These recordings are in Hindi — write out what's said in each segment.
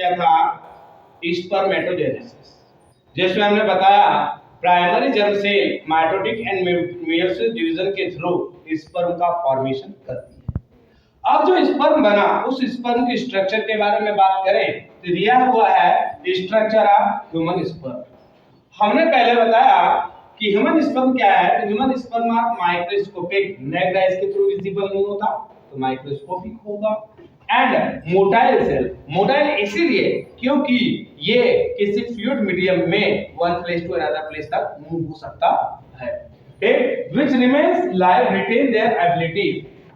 किया था स्पर्मेटोजेनेसिस, जिसमें हमने बताया primary germ cell mitotic and meiosis division के थ्रू स्पर्म का फॉर्मेशन करती है। अब जो स्पर्म बना उस स्पर्म के स्ट्रक्चर के बारे में बात करें तो दिया हुआ है स्ट्रक्चर ऑफ ह्यूमन स्पर्म। हमने पहले बताया कि ह्यूमन स्पर्म क्या है, तो human sperm microscopic, necked eyes के थ्रू विजिबल नहीं होता तो माइक्रोस्कोपिक होगा। एंड मोटाइल सेल, मोटाइल इसीलिए क्योंकि ये किसी फ्लूइड मीडियम में one place to another place तक मूव हो सकता है। Which remains live retain their ability,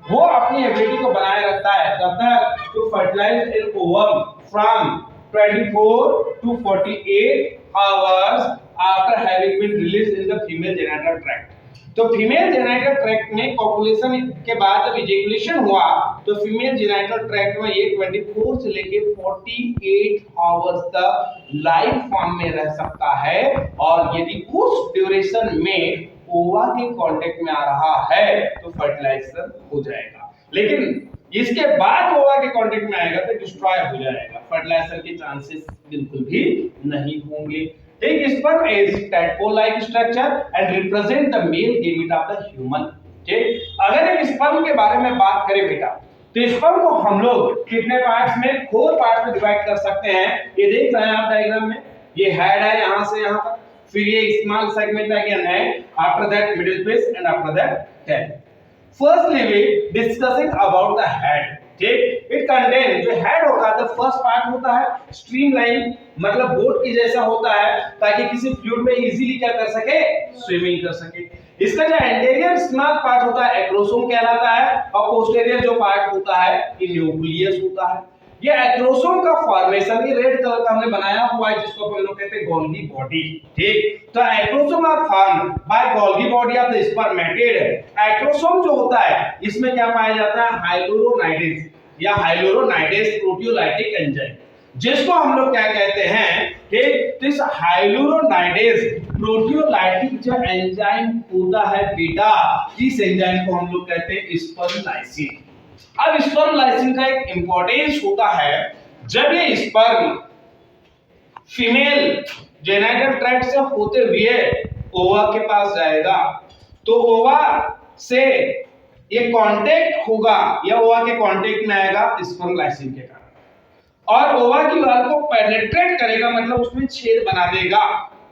वो अपनी एबिलिटी को बनाए रखता है तब तक to fertilize in ovum from 24 to 48 hours after having been released in the female genital tract। तो फीमेल जेनाइटल ट्रैक्ट में कॉपुलेशन के बाद जब इजैकुलेशन हुआ तो फीमेल जेनाइटल ट्रैक्ट में ये 24 से लेके 48 आवर्स तक लाइव फॉर्म में रह सकता है, और यदि उस ड्यूरेशन में ओवा के कांटेक्ट में आ रहा है तो फर्टिलाइजेशन हो जाएगा। लेकिन इसके बाद ओवा के कांटेक्ट में आएगा तो डिस्ट्रॉय हो जाएगा, फर्टिलाइजेशन के चांसेस बिल्कुल भी नहीं होंगे। ठीक, sperm is tadpole like structure and represent the male gamete of the human. ठीक, अगर एक स्पर्म के बारे में बात करें बेटा तो स्पर्म को हम लोग कितने पार्ट्स में, 4 पार्ट्स में डिवाइड कर सकते हैं। ये देख रहे हैं आप डायग्राम में, ये हेड है यहां से यहां तक, फिर ये स्मॉल सेगमेंट अगेन है, after that middle piece and after that tail. Firstly we discussing about the head. ठीक, इट कंटेन, जो हेड होगा तो फर्स्ट पार्ट होता है स्ट्रीमलाइन, मतलब बोट की जैसा होता है ताकि किसी फ्लूइड में इजीली क्या कर सके, स्विमिंग कर सके। इसका जो एंटीरियर स्मॉल पार्ट होता है एक्रोसोम कहलाता है, और पोस्टीरियर जो पार्ट होता है ये न्यूक्लियस होता है। ये एक्रोसोम का फॉर्मेशन ये रेड कलर का हमने बनाया हुआ है जिसको हम लोग कहते हैं गोल्गी बॉडी। ठीक, तो acrosome are formed by Golgi body of the spermatid. Acrosome जो होता है इसमें क्या पाया जाता है, हाइलोरोनाइडेज या हाइलोरोनाइडेज प्रोटियोलाइटिक एंजाइम, जिसको हम लोग क्या कहते हैं। ठीक, तो इस हाइलोरोनाइडेज प्रोटियोलाइटिक जो एंजाइम होता है बेटा, इस एंजाइम को हम लोग कहते हैं स्पर्म लाइसिन। अब स्पर्म लाइसिन का एक इंपॉर्टेंस होता है, जब ये स्पर्म फीमेल जेनाइटल ट्रैक्ट से होते हुए ओवा के पास जाएगा तो ओवा से ये कांटेक्ट होगा या ओवा के कांटेक्ट में आएगा स्पर्म लाइसिन के कारण, और ओवा की वॉल को पेनिट्रेट करेगा, मतलब उसमें छेद बना देगा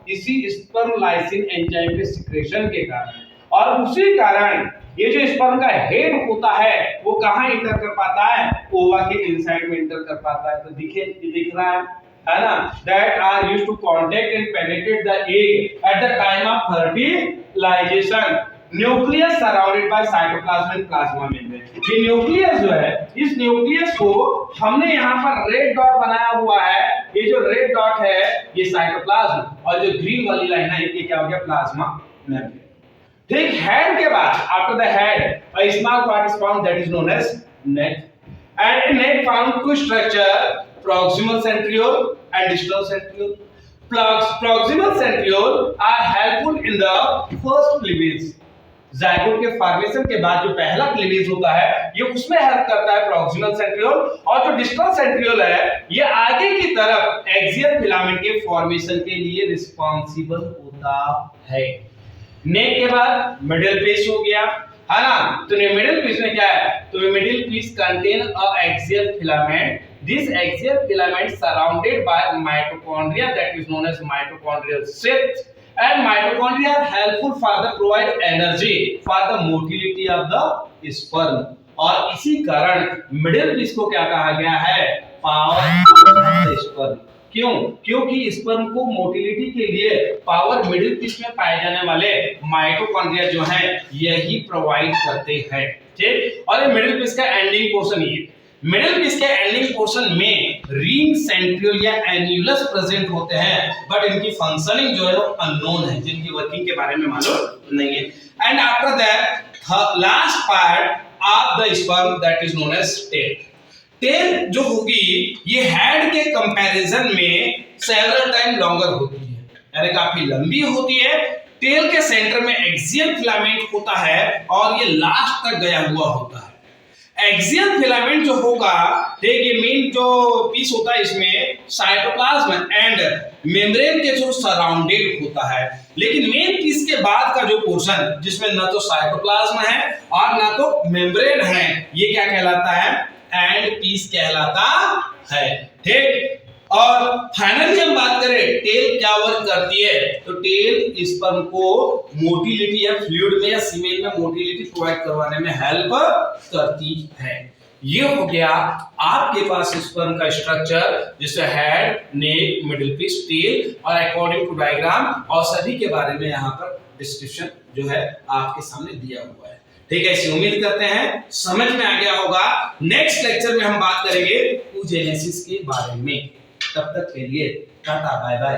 इसी स्पर्म लाइसिन एंजाइम के सिक्रेशन के कारण। और उसी कारण ये जो स्पर्म का हेड होता है वो कहां इंटर कर पाता है, ओवा के इनसाइड में इंटर कर पाता है। तो दिख रहा है ना, that are used to contact and penetrate the egg at the time of fertilization. Nucleus surrounded by cytoplasm and plasma membrane. ये न्यूक्लियस जो है, इस न्यूक्लियस को हमने यहाँ पर रेड डॉट बनाया हुआ है, ये जो रेड डॉट है ये साइटोप्लाज्म, और जो ग्रीन वाली लाइन है ये क्या हो गया, प्लाज्मा मेम्ब्रेन। ठीक, हेड के बाद after the head a small part is formed that is known as neck, and in neck found two structure, proximal centriole and distal centriole. Proximal centriole are helpful in the first cleavage। zygote के फॉर्मेशन के बाद जो पहला क्लीवेज होता है ये उसमें हेल्प करता है प्रॉक्सिमल सेंट्रियोल, और जो डिस्टल सेंट्रियोल है ये आगे की तरफ एक्सियल फिलामेंट के फॉर्मेशन के लिए रिस्पांसिबल होता है। नेक के बाद मिडिल पीस हो गया, है ना, तो मिडिल पीस में क्या है, तो middle piece contain a axial filament. This axial filament surrounded by mitochondria that is known as mitochondrial sheath, and mitochondria are helpful for the provide energy for the motility of the sperm। और इसी कारण मिडिल पीस को क्या कहा गया है, पावर स्पर्म। क्यों, क्योंकि स्पर्म को मोटिलिटी के लिए पावर मिडिल पीस में पाए जाने वाले माइटोकॉन्ड्रिया जो हैं यही प्रोवाइड करते हैं। ठीक, और ये मिडिल पीस का एंडिंग पोर्शन, ये मिडिल पीस के एंडिंग पोर्शन में रिंग सेंट्रियोल या एन्युलस प्रेजेंट होते हैं, बट इनकी फंक्शनिंग जो है वो अननोन है, जिनकी वर्किंग के बारे में मालूम नहीं है। And after that last part of the sperm that is known as tail. Tail जो होगी ये हेड के कंपैरिजन में सेवरल टाइम लॉन्गर होती है, यानी काफी लंबी होती है। टेल के सेंटर में एक्सियल फिलामेंट होता है और ये लास्ट तक गया हुआ होता है। एक्सियल फिलामेंट जो होगा, ठीक, ये मेन जो पीस होता है इसमें साइटोप्लाज्म एंड मेम्ब्रेन के जो सराउंडेड होता है। लेकिन मेन पीस के बाद का जो पोर्शन जिसमें ना तो साइटोप्लाज्म है और ना तो मेम्ब्रेन है, ये क्या कहलाता है? एंड पीस कहलाता है, ठीक। और फाइनली हम बात करें टेल क्या वर्क करती है, तो टेल स्पर्म को मोटिलिटी या फ्लूइड में या सीमेन में मोटिलिटी प्रोवाइड करवाने में हेल्प करती है। ये हो गया आपके पास स्पर्म का स्ट्रक्चर, जिसमें हेड, नेक, मिडिल पीस, टेल और अकॉर्डिंग टू डायग्राम और सभी के बारे में यहाँ पर डिस्क्रिप्शन जो है आपके सामने दिया हुआ है, ठीक है। इसे उम्मीद करते हैं समझ में आ गया होगा। नेक्स्ट लेक्चर में हम बात करेंगे oogenesis के बारे में। तब तक के लिए टाटा बाय बाय।